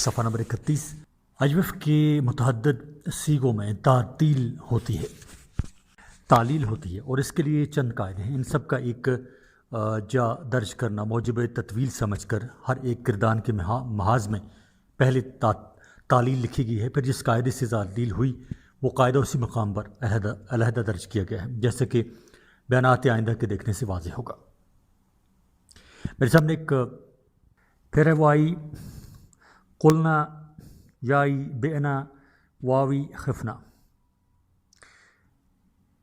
صفحہ نمبر 31۔ اجوف کے متعدد سیغوں میں تعلیل ہوتی ہے اور اس کے لیے چند قاعدے ہیں۔ ان سب کا ایک جا درج کرنا موجب تطویل سمجھ کر ہر ایک گردان کے محاذ میں پہلے تعلیل لکھی گئی ہے، پھر جس قاعدے سے تعلیل ہوئی وہ قاعدہ اسی مقام پر علیحدہ درج کیا گیا ہے، جیسے کہ بیانات آئندہ کے دیکھنے سے واضح ہوگا۔ میرے سامنے ایک پھر ہے وائی قلنا یائی بینا واوی خفنا،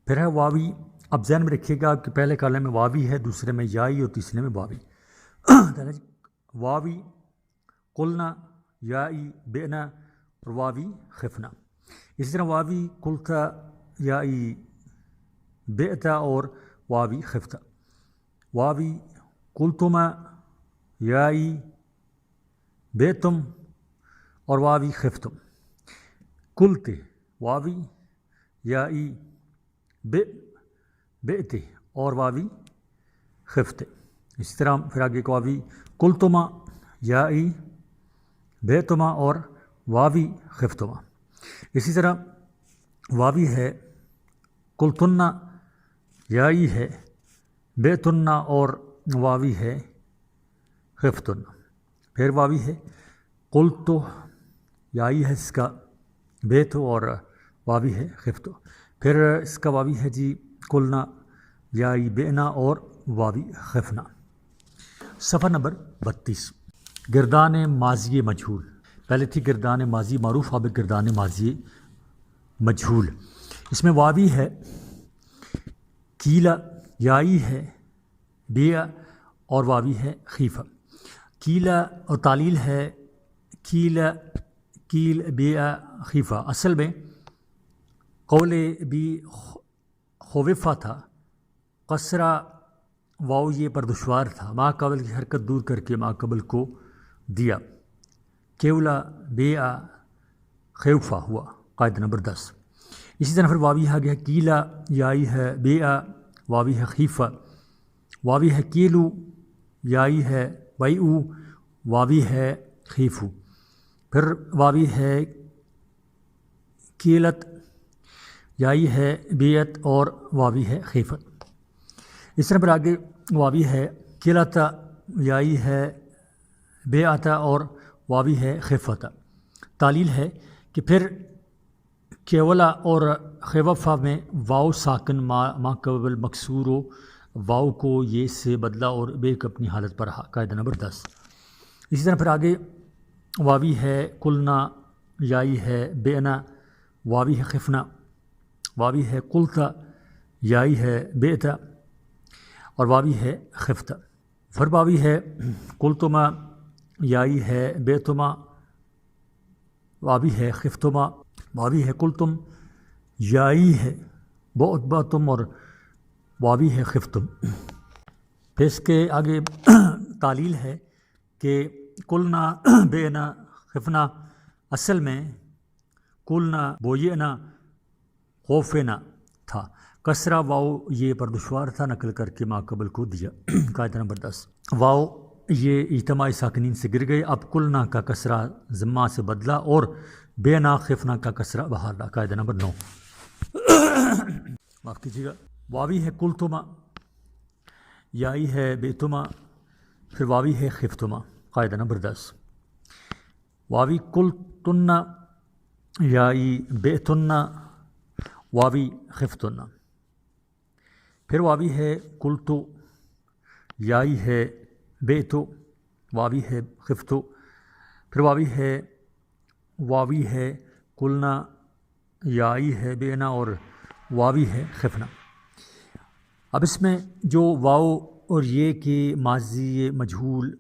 پھر ہے واوی۔ اب ذہن میں رکھیے گا کہ پہلے کالم میں واوی ہے، دوسرے میں یائی اور تیسرے میں واوی۔ واوی قلنا یائی بینا اور واوی خفنا۔ اسی طرح واوی قلتا یائی بیتا اور واوی خفتا، واوی قلتما یائی بیتم اور واوی خفتم، قلتے واوی یائی بیتے اور واوی خفتے۔ اسی طرح پھر آگے ایک واوی قلتما یائی بیتما اور واوی خفتما۔ اسی طرح واوی ہے قلتنا یائی ہے بیتنا اور واوی ہے خفتنا، پھر واوی ہے قلتو یائی ہے اس کا بیتو اور واوی ہے خفتو، پھر اس کا واوی ہے جی قلنا یائی بینا اور واوی خفنا۔ صفحہ نمبر 32۔ گردان ماضی مجہول۔ پہلے تھی گردان ماضی معروف، اب گردان ماضی مجہول۔ اس میں واوی ہے کیلا، یائی ہے بیا اور واوی ہے خیفہ۔ کیلا اور تعلیل ہے کیل بیا خیفہ۔ اصل میں قول بی خوفہ تھا، قصرہ واو یہ پر دشوار تھا، ما قبل کی حرکت دور کر کے ما قبل کو دیا، کیولا بیا خوفہ ہوا، قاعدہ نمبر 10۔ اسی طرح پھر واوی آ گیا کیلا، یائی ہے بیا، واوی ہے خیفہ، واوی ہے کیلو، یائی ہے ویعو، واوی ہے خیفو، پھر واوی ہے کیلت، یائی ہے بیت اور واوی ہے خیفت۔ اس طرح پھر آگے واوی ہے کیلتا، یائی ہے بیعتا اور واوی ہے خیفتا۔ تعلیل ہے کہ پھر کیولا اور خیوفہ میں واو ساکن ما قبل مکسور و واو کو یہ سے بدلا اور بے اپنی حالت پر رہا، قاعدہ نمبر 10۔ اسی طرح پھر آگے واوی ہے قلنا، یائی ہے بینا، واوی ہے خفنا، واوی ہے قلتا، یائی ہے بیتا اور واوی ہے خفتا، پھر واوی ہے قلتما، یائی ہے بیتما، واوی ہے خفتما، واوی ہے قلتم، یائی ہے بعتم اور واوی ہے خفتم۔ پھر اس کے آگے تعلیل ہے کہ قلنا بینا خفنا، اصل میں قلنا بوینا خوفنا تھا، کسرہ واو یہ پر دشوار تھا، نقل کر کے ما قبل کو دیا، قاعدہ نمبر 10۔ واو یہ اجتماعی ساکنین سے گر گئے، اب قلنا کا کسرہ ضمہ سے بدلا اور بینا خفنا کا کسرہ بحال رہا، قاعدہ نمبر 9۔ معاف کیجیے گا، واوی ہے قلتما، یائی ہے بیتما، پھر واوی ہے خفتما، قاعدہ نمبر 10۔ واوی قلتنا، یائی بیتنا، واوی خفتنا، پھر واوی ہے قلتو، یائی ہے بیتو، واوی ہے خفتو، پھر واوی ہے قلنا، یائی ہے بینا اور واوی ہے خفنا۔ اب اس میں جو واو اور یہ کہ ماضی مجہول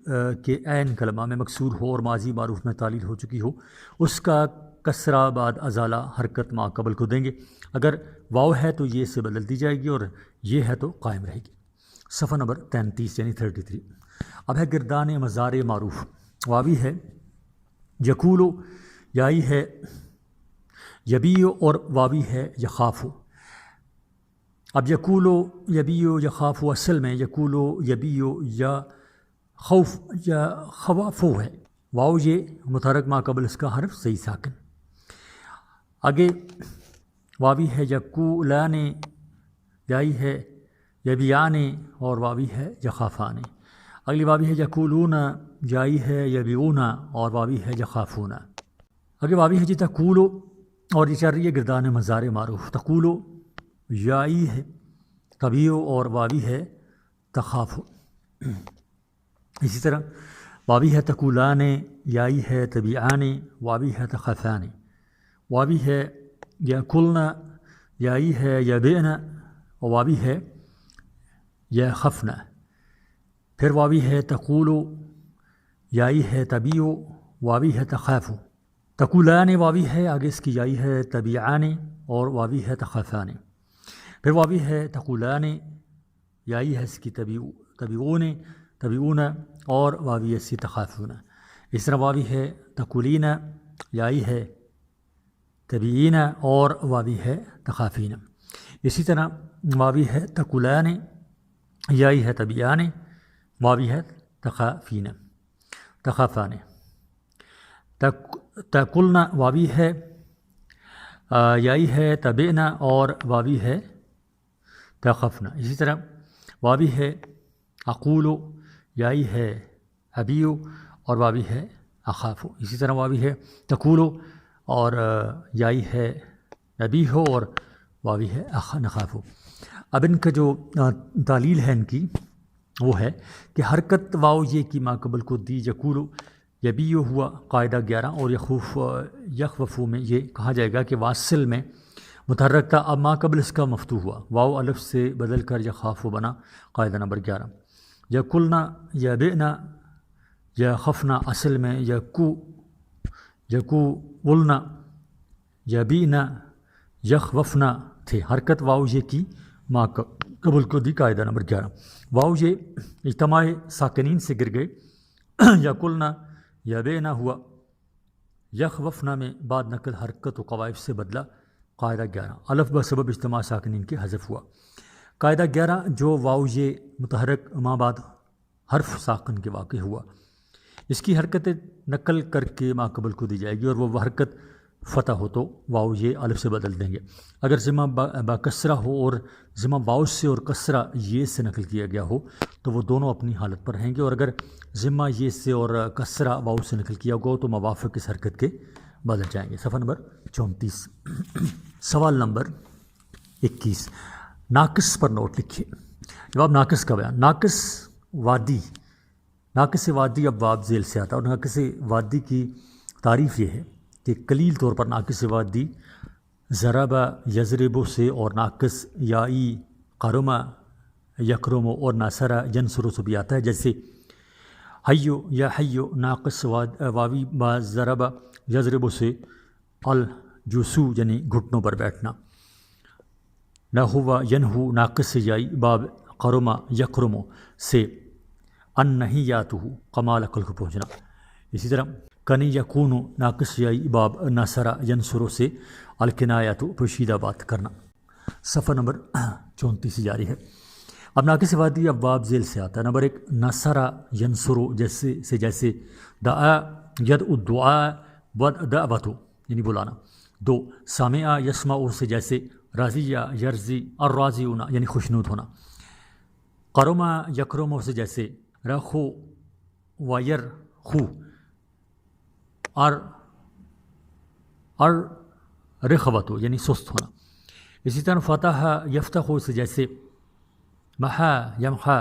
کے عین کلمہ میں مکسور ہو اور ماضی معروف میں تعلیل ہو چکی ہو، اس کا کسرہ بعد ازالہ حرکت ما قبل کو دیں گے، اگر واو ہے تو یہ سے بدل دی جائے گی اور یہ ہے تو قائم رہے گی۔ صفحہ نمبر 33 یعنی 33۔ اب ہے گردان مضارع معروف۔ واوی ہے یقولو، یائی ہے یبیو اور واوی ہے یخافو۔ اب یقولو یبیو یخافو اصل میں یقولو یبیو یا خوف یا خوافو ہے، واو یہ متحرک ما قبل اس کا حرف صحیح ساکن. آگے واوی ہے یقولان، یائی ہے یبیان اور واوی ہے یخافان. اگلی واوی ہے یقولون، یائی ہے یبیون اور واوی ہے یخافون. آگے واوی ہے جی تقولو اور یہ چل رہی ہے گردان مضارع معروف. تقولو یائی ہے تبیو اور واوی ہے تخافو. اسی طرح واوی ہے تقولان، یائی ہے تبیعان، واوی ہے تخافان. واوی ہے یاکلن، یائی ہے یبئن اور واوی ہے یخفن. پھر واوی ہے تقولو، یائی ہے تبیو، واوی ہے تخافو. تقولان واوی ہے، آگے اس کی یائی ہے تبیعان اور واوی ہے تخافان. پھر واوی ہے تقولان، یائی ہے اس کی تبیعون، تبیعون اور واوی ہے اس کی تخافون. اس طرح واوی ہے تقولین، یائی ہے تبیعین اور واوی ہے تخافین. اسی طرح واوی ہے تقولان، یائی ہے تبیعان، واوی ہے تخافین تخافان. تقلن واوی ہے، یائی ہے تبعنا اور واوی ہے تخفنا. اسی طرح واوی ہے اقولو، یائی ہے ابیو اور واوی ہے اخافو. اسی طرح واوی ہے تقولو اور یائی ہے ابیہو اور واوی ہے نخافو. اب ان کا جو تعلیل ہے ان کی وہ ہے کہ حرکت واو یہ کی ما قبل کو دی. یقولو یبیو ہوا قاعدہ 11 اور یخوفو میں یہ کہا جائے گا کہ واصل میں متحرک تھا، اب ما قبل اس کا مفتوح ہوا، واو الف سے بدل کر یخافو بنا. قاعدہ نمبر 11. یقلنا یبئنا یخفنا اصل میں یقولنا یبینا یخوفنا تھے. حرکت واو یہ کی ما قبل کو دی. قاعدہ نمبر 11. واو یہ اجتماع ساکنین سے گر گئے. یقولنا یبینا ہوا، یخوفنا میں بعد نقل حرکت و قوائف سے بدلا. قاعدہ 11. الف بسبب اجتماع ساکنین کے حذف ہوا. قاعدہ 11 جو واو یہ متحرک ما بعد حرف ساکن کے واقع ہوا، اس کی حرکت نقل کر کے ما قبل کو دی جائے گی اور وہ حرکت فتح ہو تو واو یہ الف سے بدل دیں گے. اگر ضمہ با کسرہ ہو اور ضمہ واو سے اور کسرہ یہ سے نقل کیا گیا ہو تو وہ دونوں اپنی حالت پر رہیں گے، اور اگر ضمہ یہ سے اور کسرہ واو سے نقل کیا گیا ہو تو موافق اس حرکت کے بدل جائیں گے. صفحہ نمبر 34. سوال نمبر 21. ناقص پر نوٹ لکھیے. جواب ناقص کا بیان. ناقص وادی، ناقص وادی اب باب ذیل سے آتا ہے، اور ناقص وادی کی تعریف یہ ہے کہ قلیل طور پر ناقص وادی ضرب یضرب سے اور ناقص یائی قرم یکرم اور ناصر ینصر سے بھی آتا ہے. جیسے حیو یا حیو ناقص واوی با ضرب یضرب سے الجسو یعنی گھٹنوں پر بیٹھنا. نحو ینحو ناقص یائی باب قرم یکرم سے ان نہیں یاتہ کمال عقل کو پہنچنا. اسی طرح کنی یکون ناقص یائی باب ناصر ینصر سے الکنایات پوشیدہ بات کرنا. صفحہ نمبر 34 سے جاری ہے. اب ناقص وادی اب باب ذیل سے آتا ہے. نمبر 1 نصر ینصر جیسے دعا ید الدعاء ود دعوت یعنی بلانا. 2 سامع یسمع سے جیسے راضیہ یرزی الراضیون یعنی خوشنود ہونا. قرما یکرم سے جیسے رخو ویر خو رخوت یعنی سست ہونا. اسی طرح فتح یفتح سے جیسے محا یمحا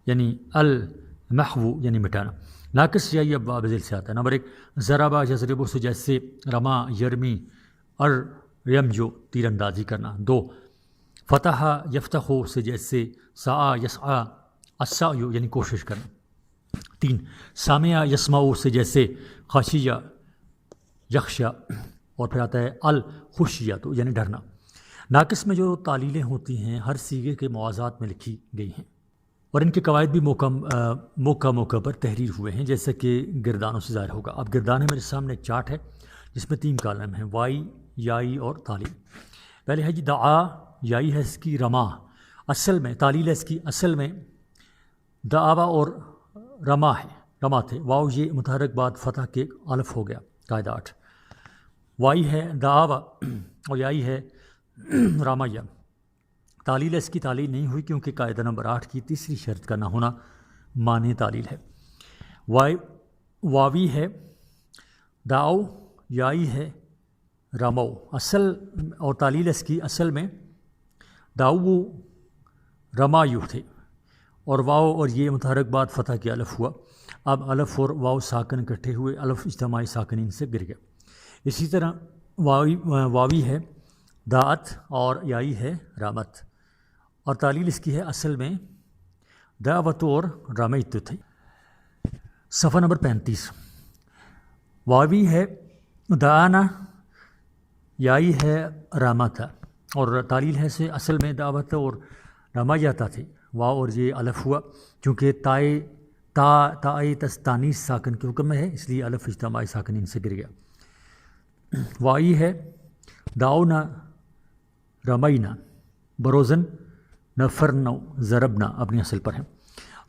یعنی المحو یعنی مٹانا. ناقص یائی اب باب ذیل سے آتا ہے. نمبر 1 ضربہ یضرب سے جیسے رما یرمی یمجو تیر اندازی کرنا. 2 فتح یفتح سے جیسے سعا یسعا السعی یعنی کوشش کرنا. 3 سامع یسمع سے جیسے خاشیہ یخشا اور پھر آتا ہے الخشیت یعنی ڈرنا. ناقص میں جو تعلیلیں ہوتی ہیں ہر سیغے کے موازات میں لکھی گئی ہیں اور ان کے قواعد بھی موقع پر تحریر ہوئے ہیں، جیسا کہ گردانوں سے ظاہر ہوگا. اب گردان ہے میرے سامنے ایک چارٹ ہے جس میں 3 کالم ہیں، وائی یائی اور تعلیل. پہلے ہے جی دعا، یائی ہے اس کی رما، اصل میں تعلیل ہے اس کی اصل میں دعوا اور رما ہے. رما تھے، واو یہ متحرک بعد فتح کے الف ہو گیا، قاعدہ 8۔ وائی ہے دعوا اور یائی ہے رامیہ، تعلیل اس کی تعلیل نہیں ہوئی کیونکہ قاعدہ نمبر 8 کی تیسری شرط کا نہ ہونا معنی تعلیل ہے۔ واوی ہے دعو، یائی ہے رمو، اصل اور تعلیل اس کی اصل میں دعو رمایو تھے، اور واو اور یہ متحرک بعد فتح کے الف ہوا۔ اب الف اور واو ساکن اکٹھے ہوئے، الف اجتماعی ساکنین سے گر گیا۔ اسی طرح واوی ہے داعت اور یائی ہے رامت، اور تعلیل اس کی ہے اصل میں دعوت اور رامیت تھے۔ صفحہ نمبر 35۔ واوی ہے دعانا، یائی ہے رامتا، اور تعلیل ہے سے اصل میں دعوت اور رمایتا تھے، واو اور یہ الف ہوا چونکہ تائے تانیث ساکن کے حکم میں ہے، اس لیے الف اجتماعی ساکنین سے گر گیا۔ وائی ہے دعونا رمینا، بروزن نفرنا ضربنا اپنی اصل پر ہے۔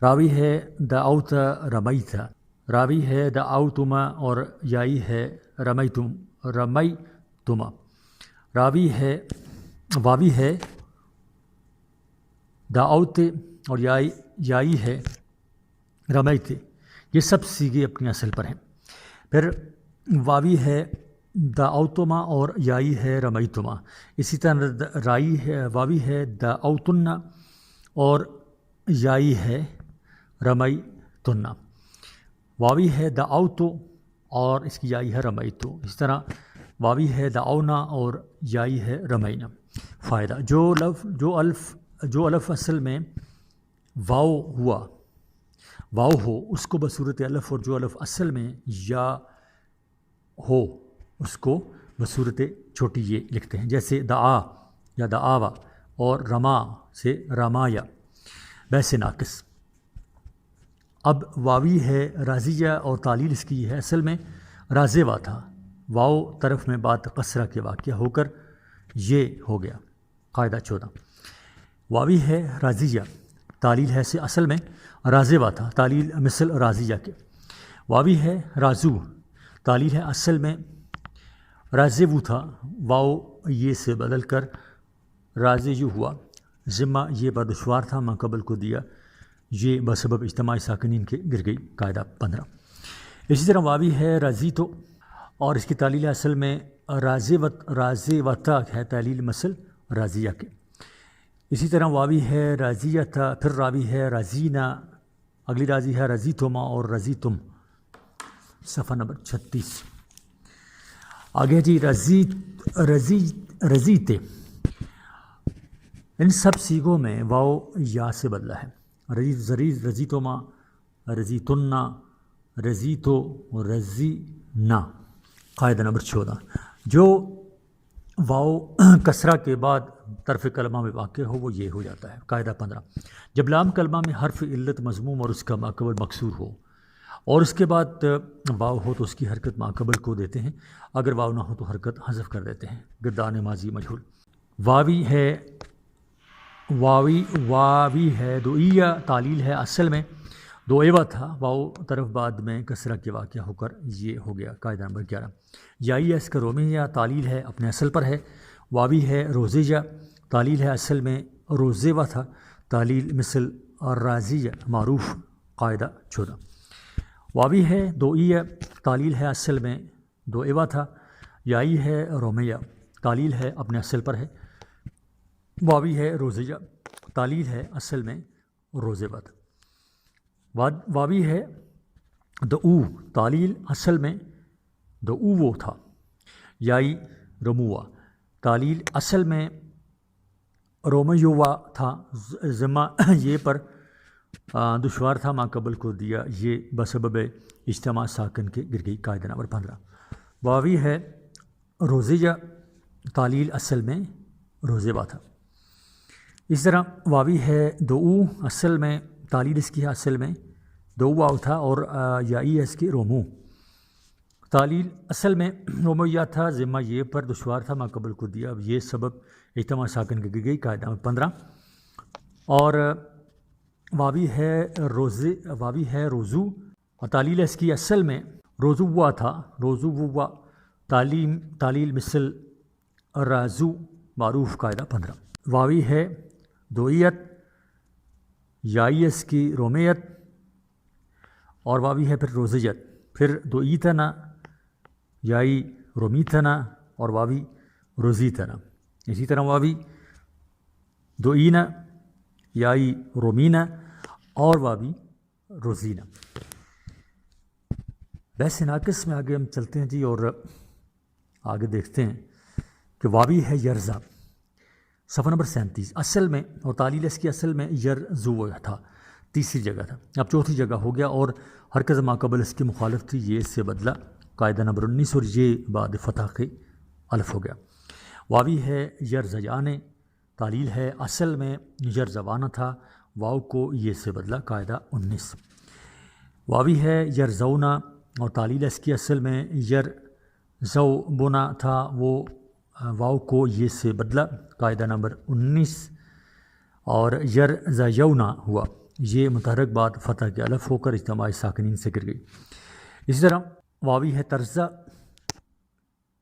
راوی ہے دعوت رمیتا، راوی ہے دعوتما اور یائی ہے رمیتما، راوی ہے واوی ہے دعوت اور یائی ہے رمیت، یہ سب سیگے اپنی اصل پر ہیں۔ پھر واوی ہے دعوتما اور یائی ہے رمیتما، اسی طرح واوی ہے دعوتن اور یائی ہے رمیتن، واوی ہے دعوتو اور اس کی یائی ہے رمیتو، اس طرح واوی ہے دعونا اور یائی ہے رمینا۔ فائدہ، جو الف اصل میں واو ہو اس کو بصورت الف، اور جو الف اصل میں یا ہو اس کو بصورت چھوٹی یہ لکھتے ہیں، جیسے دعا یا دعاوا اور رما سے رمایا، ویسے ناقص۔ اب واوی ہے رازیہ اور تعلیل اس کی ہے اصل میں رازیوا تھا، واو طرف میں بات قصرہ کے واقعہ ہو کر یہ ہو گیا، قاعدہ 14۔ واوی ہے رازیہ، تعلیل ہے سے اصل میں رازیوا تھا، تعلیل مثل رازیہ کے۔ واوی ہے رازو، تعلیل ہے اصل میں رازیو تھا، واو یہ سے بدل کر رازیو ہوا، ذمہ یہ پر دشوار تھا، ما قبل کو دیا، یہ بسبب اجتماعی ساکنین کے گر گئی، قاعدہ 15۔ اسی طرح واوی ہے رازیتو اور اس کی تعلیل اصل میں رازیوتا ہے، تعلیل مثل رازیہ کے۔ اسی طرح واوی ہے رازیتا، پھر راوی ہے رازینا، اگلی رازی ہے رازیتما اور رازیتم۔ صفحہ نمبر 36۔ آگے جی رزیتے، ان سب سیگوں میں واو یا سے بدلا ہے، رزیتما، رزیتنا، رزیتو، رزینا، قاعدہ نمبر 14۔ جو واو کسرہ کے بعد طرف کلمہ میں واقع ہو وہ یہ ہو جاتا ہے، قاعدہ 15۔ جب لام کلمہ میں حرف علت مضموم اور اس کا ماقبل مکسور ہو اور اس کے بعد واو ہو تو اس کی حرکت ماقبل کو دیتے ہیں، اگر واو نہ ہو تو حرکت حذف کر دیتے ہیں، گردان ماضی مجہول۔ واوی ہے دوئیہ، تعلیل ہے اصل میں دوئیوا تھا، واو طرف بعد میں کسرہ کے واقع ہو کر یہ ہو گیا، قاعدہ نمبر 11۔ یائی اس کا رومیہ، تعلیل ہے اپنے اصل پر ہے۔ واوی ہے روزیہ، تعلیل ہے اصل میں روزیوا تھا، تعلیل مثل رازیہ معروف، قاعدہ 14۔ واوی ہے دوئیہ، تعلیل ہے اصل میں دوئیوا تھا، یائی ہے رومیہ، تعلیل ہے اپنے اصل پر ہے۔ واوی ہے روزیہ، تعلیل ہے اصل میں روزیوا تھا۔ واوی ہے دعو، تعلیل اصل میں دعو تھا، یائی رموا، تعلیل اصل میں رومیوا تھا، ذمہ یہ پر دشوار تھا، ما قبل کو دیا، یہ بسبب اجتماع ساکن کے گر گئی، قاعدہ نمبر 15۔ واوی ہے روزیہ، تعلیل اصل میں روزیوا تھا۔ اس طرح واوی ہے دعو، اصل میں تعلیل اس کی اصل میں دعوا تھا، اور یائی اس کی رومو، تعلیل اصل میں رومیہ تھا، ذمہ یہ پر دشوار تھا، ما قبل کو دیا، اب یہ سبب اجتماع ساکن کے گر گئی، قاعدہ نمبر 15۔ اور واوی ہے روزو، اور تعلیل اس کی اصل میں روزوا تھا، روزوا تعلیل مثل رازو معروف قاعدہ 15۔ واوی ہے دوئیت، یائی اس کی رومیت، اور واوی ہے پھر روزیت، پھر دوئیتنا یائی رومیتنا اور واوی روزیتنا۔ اسی طرح واوی دوئینا یائی رومینا اور واوی روزینا۔ ویسے ناقص میں آگے ہم چلتے ہیں جی، اور آگے دیکھتے ہیں کہ واوی ہے یرزا، صفحہ نمبر 37۔ اصل میں اور تعلیل اس کی اصل میں یرزو تھا، تیسری جگہ تھا، اب چوتھی جگہ ہو گیا، اور حرکت ما قبل اس کی مخالف تھی، یہ اس سے بدلا قاعدہ نمبر 19، اور یہ بعد فتح کے الف ہو گیا۔ واوی ہے یرزیان، تعلیل ہے اصل میں یرزوانہ تھا، واو کو یہ سے بدلا قاعدہ 19۔ واوی ہے یرزونا، اور تعلیل اس کی اصل میں یرزوبنا تھا، وہ واو کو یہ سے بدلا قاعدہ نمبر 19، اور یرزیونا ہوا، یہ متحرک بعد فتح کے الف ہو کر اجتماعی ساکنین سے گر گئی۔ اسی طرح واوی ہے ترزا،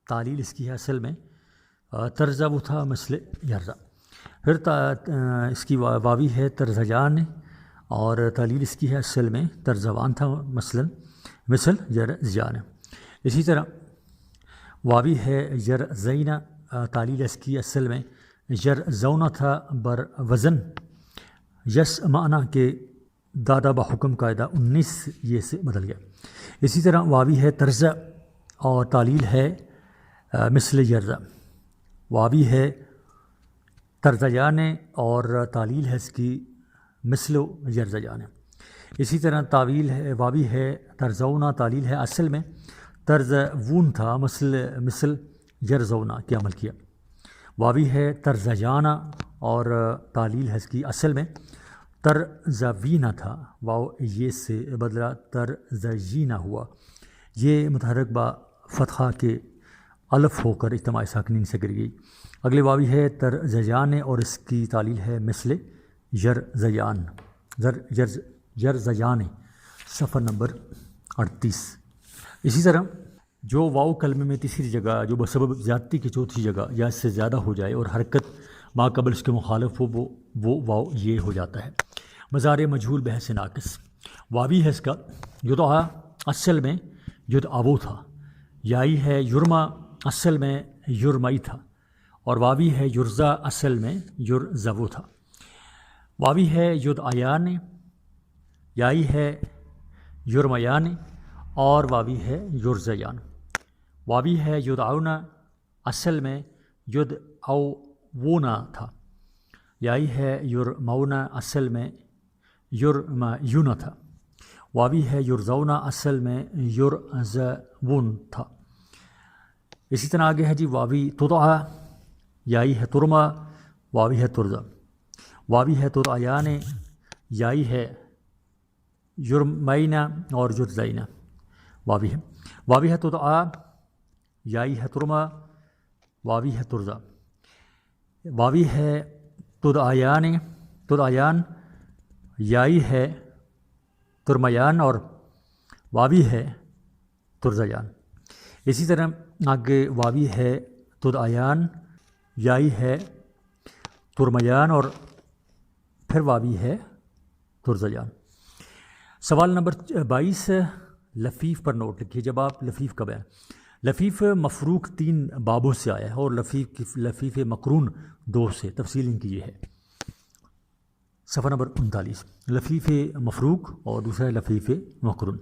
تعلیل اس کی ہے اصل میں ترزا وہ تھا مثل یرزا، پھر اس کی واوی ہے ترزیان، اور تعلیل اس کی ہے اصل میں ترزوان تھا مثل یرزیان۔ اسی طرح واوی ہے یرزینا، تعلیل اس کی اصل میں یرزونا تھا بر وزن یس معنی کے دادا بحکم قاعدہ 19، یہ سے بدل گیا۔ اسی طرح واوی ہے ترزا، اور تعلیل ہے مثل یرزا، واوی ہے ترزیان، اور تعلیل ہے اس کی مثل یرزیان۔ اسی طرح واوی ہے ترزونا، تعلیل ہے اصل میں ترزوون تھا، مثل یرزونا کے عمل کیا۔ واوی ہے ترزیانہ، اور تعلیل ہے اس کی اصل میں ترزوینہ تھا، واو یہ سے بدلا ترزیینہ ہوا، یہ متحرک با فتحہ کے الف ہو کر اجتماعی ساکنین سے گر گئی۔ اگلے واوی ہے ترزیان، اور اس کی تعلیل ہے مثل یرزیان، یرزیان، صفحہ نمبر 38۔ اسی طرح جو واو کلمے میں تیسری جگہ جو بسبب زیادتی کی چوتھی جگہ یا اس سے زیادہ ہو جائے اور حرکت ما قبل اس کے مخالف ہو، وہ واو یہ ہو جاتا ہے۔ مضارع مجہول بحث ناقص، واوی ہے اس کا یدعا، اصل میں یدعو تھا، یائی ہے یرما، اصل میں یرمئی تھا، اور واوی ہے یرزا، اصل میں یرزو تھا۔ واوی ہے یدعیان، یائی ہے یرمیان، اور واوی ہے یرزیان۔ واوی ہے یدعونا، اصل میں یدعوونا تھا، یائی ہے یرمونا، اصل میں یرمیون تھا۔ واوی ہے یرزونا، اصل میں یرزوون تھا۔ اسی طرح آگے ہے جی واوی تدعا، یائی ہے ترما، واوی ہے ترزا۔ واوی ہے تدعیان، یائی ہے یرمینا اور یرزینا، واوی ہے تدعا، یائی ہے ترما، واوی ہے ترزا۔ واوی ہے تدعیان، یائی ہے ترمیان، اور واوی ہے ترزیان۔ اسی طرح آگے واوی ہے تدعیان، یائی ہے ترمیان، اور پھر واوی ہے ترزیان۔ سوال نمبر 22، لفیف پر نوٹ لکھیے۔ جب آپ لفیف کب ہے؟ لفیف مفروق 3 بابوں سے آیا ہے، اور لفیف مقرون 2 سے، تفصیل ان کی یہ ہے۔ صفحہ نمبر 39، لفیف مفروق اور دوسرا ہے لفیف مقرون۔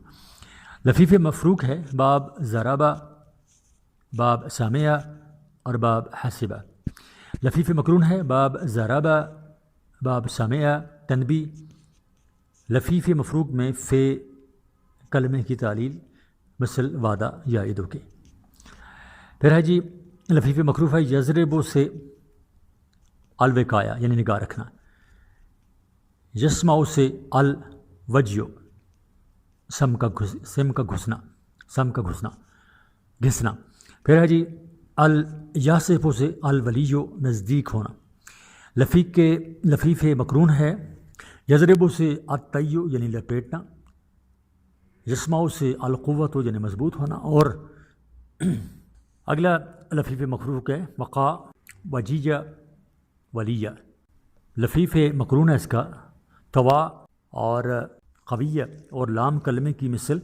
لفیف مفروق ہے باب ضربہ، باب سامعہ اور باب حسبہ۔ لفیف مقرون ہے باب ضربہ، باب سامعہ، تنبیہ۔ لفیف مفروق میں فے کلمے کی تعلیل مثل وعدہ یا عیدو کے۔ پھر ہے جی لفیف مقروف ہے یضرب سے الوقایا یعنی نگاہ رکھنا، یسمع سے الوجیو سم کا گھسنا۔ پھر ہے جی الیاسف سے الولیو نزدیک ہونا۔ لفیف مقرون ہے یضرب سے الطیو یعنی لپیٹنا، یسمعو سے القوت یعنی مضبوط ہونا، اور اگلا لفیف مخروق ہے وقع وجیہ ولیہ، لفیف مقرون ہے اس کا توا اور قویہ اور لام کلمے کی مثل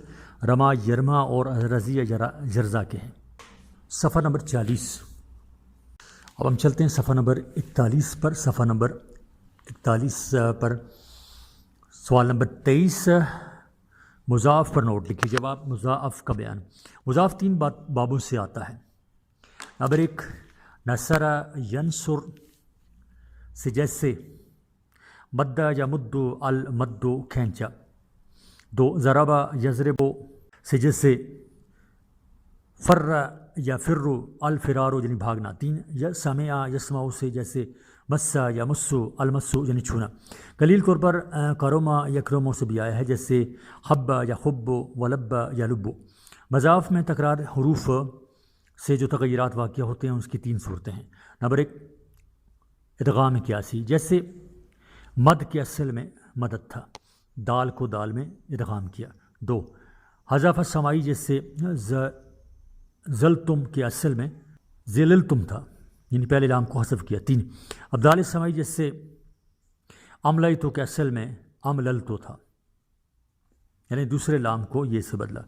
رما یرما اور رضیہ جرزا کے ہیں۔ صفحہ نمبر 40۔ اب ہم چلتے ہیں صفحہ نمبر 41 پر۔ صفحہ نمبر 41 پر سوال نمبر 23 مضاف پر نوٹ لکھیے۔ جواب مضاف کا بیان۔ مضاف 3 بابوں سے آتا ہے۔ نمبر 1 نصر ینصر سے جیسے، مد یا مدو المدو کھینچا۔ 2 ضرب یضرب سے جیسے، فر یا فرو الفرارو یعنی بھاگنا۔ 3 سمع یسمع سے جیسے، مسا یا مسو المسو یعنی چھونا۔ قلیل طور پر کروما یکرمو سے بھی آیا ہے جیسے حب یا خب ولب یا لبو۔ مضاف میں تکرار حروف سے جو تغیرات واقع ہوتے ہیں اس کی 3 صورتیں ہیں۔ نمبر 1 ادغام قیاسی، جیسے مد کے اصل میں مدد تھا، دال کو دال میں ادغام کیا۔ 2 حذف السمائی، جیسے زلتم کے اصل میں زللتم تھا، یعنی پہلے لام کو حذف کیا۔ 3 ابدال السمائی، جیسے املیتو کے اصل میں امللتو تھا، یعنی دوسرے لام کو یہ سے بدلا۔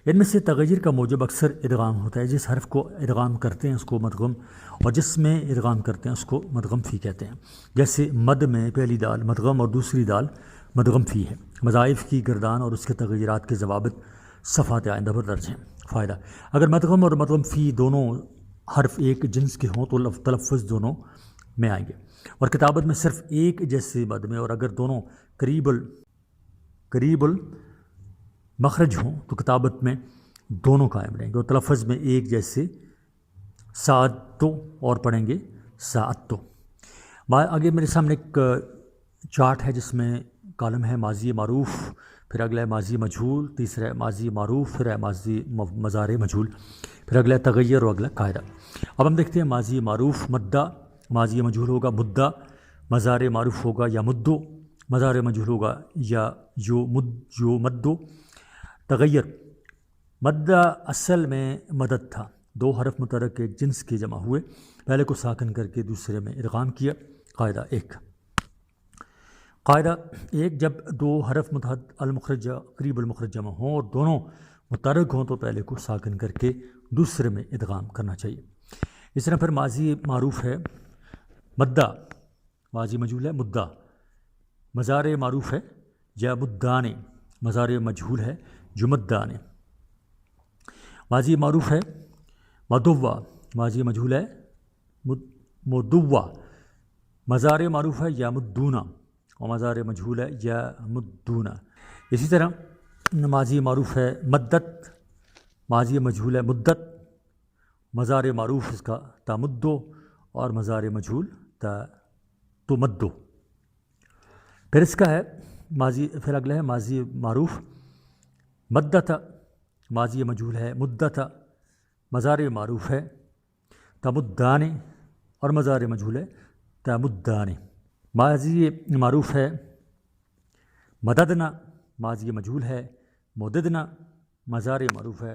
ان میں سے تغیر کا موجب اکثر ادغام ہوتا ہے۔ جس حرف کو ادغام کرتے ہیں اس کو مدغم، اور جس میں ادغام کرتے ہیں اس کو مدغم فی کہتے ہیں۔ جیسے مد میں پہلی دال مدغم اور دوسری دال مدغم فی ہے۔ مضاعف کی گردان اور اس کے تغیرات کے ضوابط صفحات آئندہ پر درج ہیں۔ فائدہ: اگر مدغم اور مدغم فی دونوں حرف ایک جنس کے ہوں تو تلفظ دونوں میں آئیں گے، اور کتابت میں صرف ایک جیسے مد میں، اور اگر دونوں قریب المخرج ہوں تو کتابت میں دونوں قائم رہیں گے، اور تلفظ میں ایک جیسے ساعتو اور پڑھیں گے ساعتو۔ آگے میرے سامنے ایک چارٹ ہے جس میں کالم ہے ماضی معروف، پھر اگلا ہے ماضی مجہول، تیسرا ہے ماضی معروف، پھر ہے ماضی مضارع مجہول، پھر اگلا ہے تغیر اور اگلا قاعدہ۔ اب ہم دیکھتے ہیں ماضی معروف مدہ، ماضی مجہول ہوگا مدہ، مضارع معروف ہوگا یا مدو، مضارع مجہول ہوگا یا جو مدو۔ تغیر: مدہ اصل میں مدد تھا، 2 حرف متحرک ایک جنس کے جمع ہوئے، پہلے کو ساکن کر کے دوسرے میں ادغام کیا۔ قاعدہ 1 قاعدہ 1 جب 2 حرف متحد المخرج قریب المخرج جمع ہوں اور دونوں متحرک ہوں تو پہلے کو ساکن کر کے دوسرے میں ادغام کرنا چاہیے۔ اس طرح پھر ماضی معروف ہے مدہ، ماضی مجہول ہے مدہ، مضارع معروف ہے یا مدان، مضارع مجہول ہے جمدان۔ ماضی معروف ہے مدوہ، ماضی مجہول ہے مدوہ، مضارع معروف ہے یا مدونہ، اور مضارع مجہول ہے یا مدونہ۔ اسی طرح ماضی معروف ہے مدت، ماضی مجہول ہے مدت، مضارع معروف اس کا تمدو اور مضارع مجہول تمدو۔ پھر اس کا ہے پھر اگلا ہے ماضی معروف مدت، ماضی مجہول ہے مدت، مضارع معروف ہے تمدان اور مضارع مجہول ہے تمدان۔ ماضی معروف ہے مددنا، ماضی مجہول ہے مددنا، مضارع معروف ہے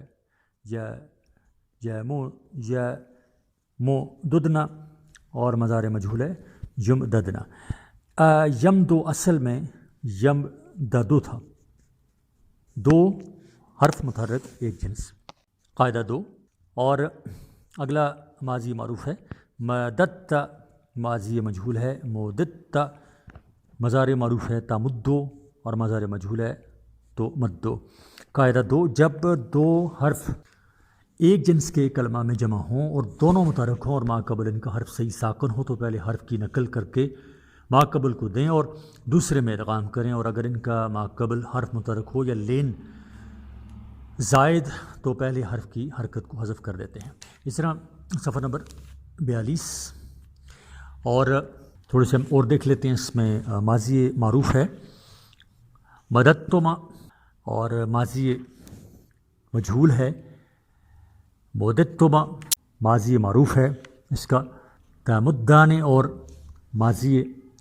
مددنا اور مضارع مجہول ہے یمددنا۔ یمدو اصل میں یمددو تھا، 2 حرف متحرک ایک جنس۔ قاعدہ 2 اور اگلا ماضی معروف ہے مددت، ماضی مجہول ہے مددت، مضارع معروف ہے تمدو اور مضارع مجہول ہے تو مدو۔ قاعدہ 2 جب 2 حرف ایک جنس کے کلمہ میں جمع ہوں اور دونوں متحرک ہوں اور ما قبل ان کا حرف صحیح ساکن ہو تو پہلے حرف کی نقل کر کے ما قبل کو دیں اور دوسرے میں ادغام کریں، اور اگر ان کا ما قبل حرف متحرک ہو یا لین زائد تو پہلے حرف کی حرکت کو حذف کر دیتے ہیں۔ اس طرح صفحہ نمبر 42 اور تھوڑے سے ہم اور دیکھ لیتے ہیں۔ اس میں ماضی معروف ہے مددتما اور ماضی مجہول ہے مددتما، ماضی معروف ہے اس کا تمدان اور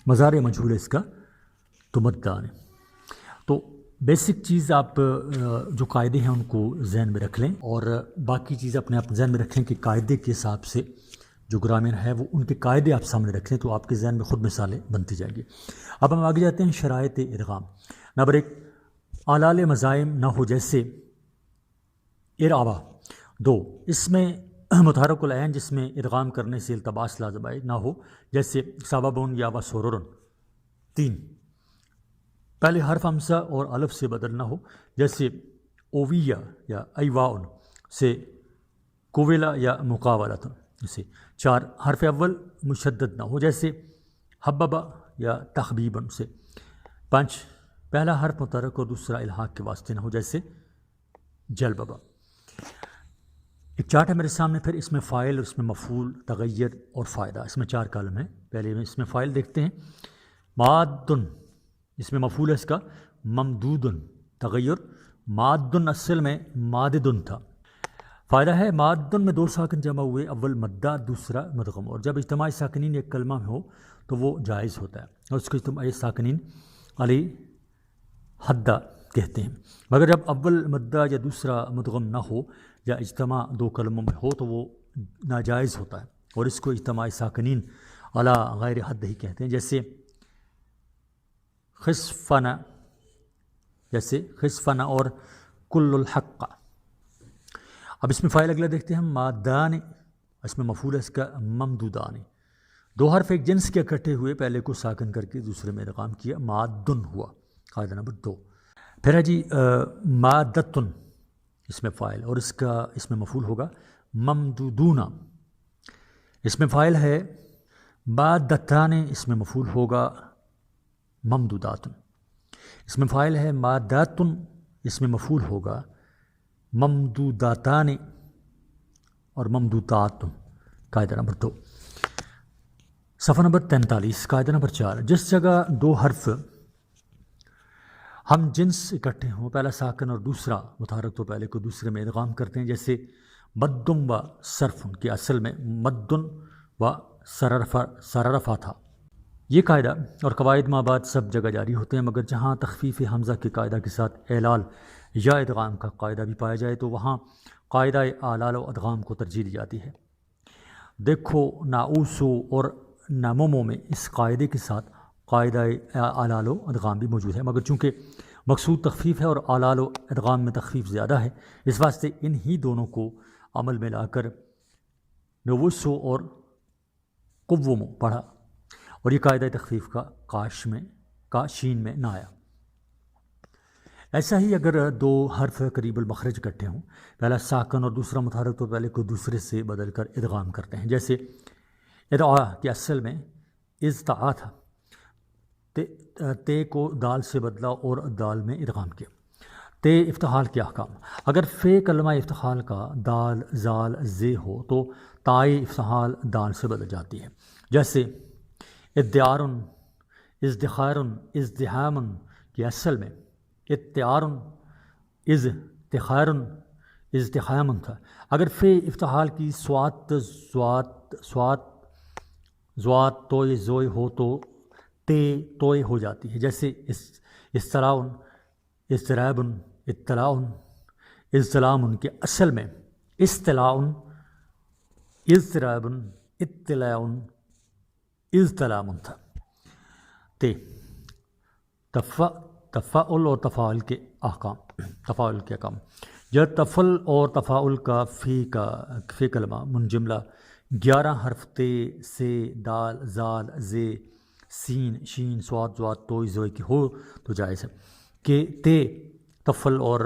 مضارع مجہول ہے اس کا تمدان۔ تو بیسک چیز آپ جو قاعدے ہیں ان کو ذہن میں رکھ لیں اور باقی چیز اپنے آپ ذہن میں رکھیں کہ قاعدے کے حساب سے جو گرامر ہے وہ ان کے قاعدے آپ سامنے رکھ لیں تو آپ کے ذہن میں خود مثالیں بنتی جائیں گی۔ اب ہم آگے جاتے ہیں شرائط ادغام۔ نمبر 1، آلال مزاحم نہ ہو جیسے ارعبا۔ 2، اس میں متحرک العین جس میں ادغام کرنے سے التباس لازم آئے نہ ہو جیسے سببون یا وسرورن۔ 3، پہلے حرف حمزہ اور الف سے بدل نہ ہو جیسے اوویہ یا ایواؤن سے کوویلا یا مقاولتن سے۔ 4، حرف اول مشدد نہ ہو جیسے حببا یا تخبیبن سے۔ 5، پہلا حرف متحرک اور دوسرا الحاق کے واسطے نہ ہو جیسے جلببا۔ ایک چارٹ ہے میرے سامنے، پھر اس میں فاعل اور اس میں مفعول، تغیر اور فائدہ، اس میں 4 کالم ہیں۔ پہلے میں اس میں فاعل دیکھتے ہیں، مادن، اس میں مفعول ہے اس کا ممدودن، تغیر مادن اصل میں ماددن تھا۔ فائدہ ہے مادن میں 2 ساکن جمع ہوئے، اول مدہ دوسرا مدغم، اور جب اجتماعی ساکنین ایک کلمہ میں ہو تو وہ جائز ہوتا ہے اور اس کو اجتماعی ساکنین علی حدہ کہتے ہیں، مگر جب اول مدہ یا دوسرا مدغم نہ ہو یا اجتماع 2 کلموں میں ہو تو وہ ناجائز ہوتا ہے اور اس کو اجتماعی ساکنین علی غیر حد ہی کہتے ہیں، جیسے خسفنا، اور کل الحق۔ اب اس میں فاعل اگلا دیکھتے ہیں، مادان، اس میں مفعول ہے اس کا ممدودان، 2 حرف ایک جنس کے اکٹھے ہوئے، پہلے کو ساکن کر کے دوسرے میں ادغام کیا، مادن ہوا، قاعدہ نمبر 2۔ پھر ہے جی مادتن، اس میں فاعل اور اس میں مفعول ہوگا ممدودون، اس میں فاعل ہے مادتان، اس میں مفعول ہوگا ممدوداتن، اس میں فاعل ہے ماداتن، اس میں مفعول ہوگا ممدوداتان اور ممدوداتن، قاعدہ نمبر 2۔ صفحہ نمبر 43، قاعدہ نمبر 4، جس جگہ 2 حرف ہم جنس اکٹھے ہوں، پہلا ساکن اور دوسرا متحرک تو پہلے کو دوسرے میں ادغام کرتے ہیں، جیسے مدن و صرفن کے اصل میں مدن و سررفا تھا۔ یہ قاعدہ اور قواعد ماں بعد سب جگہ جاری ہوتے ہیں، مگر جہاں تخفیف حمزہ کے قاعدہ کے ساتھ اعلال یا ادغام کا قاعدہ بھی پایا جائے تو وہاں قاعدہ اعلال و ادغام کو ترجیح دی جاتی ہے۔ دیکھو ناؤسو اور نامومو میں اس قاعدے کے ساتھ قاعدہ اعلال و ادغام بھی موجود ہے، مگر چونکہ مقصود تخفیف ہے اور اعلال و ادغام میں تخفیف زیادہ ہے، اس واسطے انہی دونوں کو عمل میں لا کر نوسو اور قومو پڑھا اور یہ قاعدہ تخفیف کا شین میں نہ آیا۔ ایسا ہی اگر 2 حرف قریب المخرج اکٹھے ہوں، پہلا ساکن اور دوسرا متحرک تو پہلے کو دوسرے سے بدل کر ادغام کرتے ہیں، جیسے ادعا کے اصل میں ازتعا تھا، تے کو دال سے بدلا اور دال میں ادغام کیا۔ تے افتحال کے احکام، اگر فے کلمہ افتحال کا دال زال زے ہو تو تائے افتحال دال سے بدل جاتی ہے، جیسے ادعارن، ازدخارن، ازدحامن کے اصل میں اتعارن، ازدخارن، ازدحامن تھا، اگر فے افتحال کی سوات توئے زوئے ہو تو تے توئے ہو جاتی ہے، جیسے اصطلاعن، اضطرابن، اطلاعن، اضطلامن کے اصل میں اصطلاعن، اضطرابن، اطلاعن، اضطلامن تھا۔ تے تفاعل اور تفاعل کے احکام، جب تفل اور تفاعل کا فی کلمہ منجملہ 11 حرف تے سے دال زال زے سین شین سواد زواد توئی زوئی کی ہو تو جائز ہے کہ تے تفل اور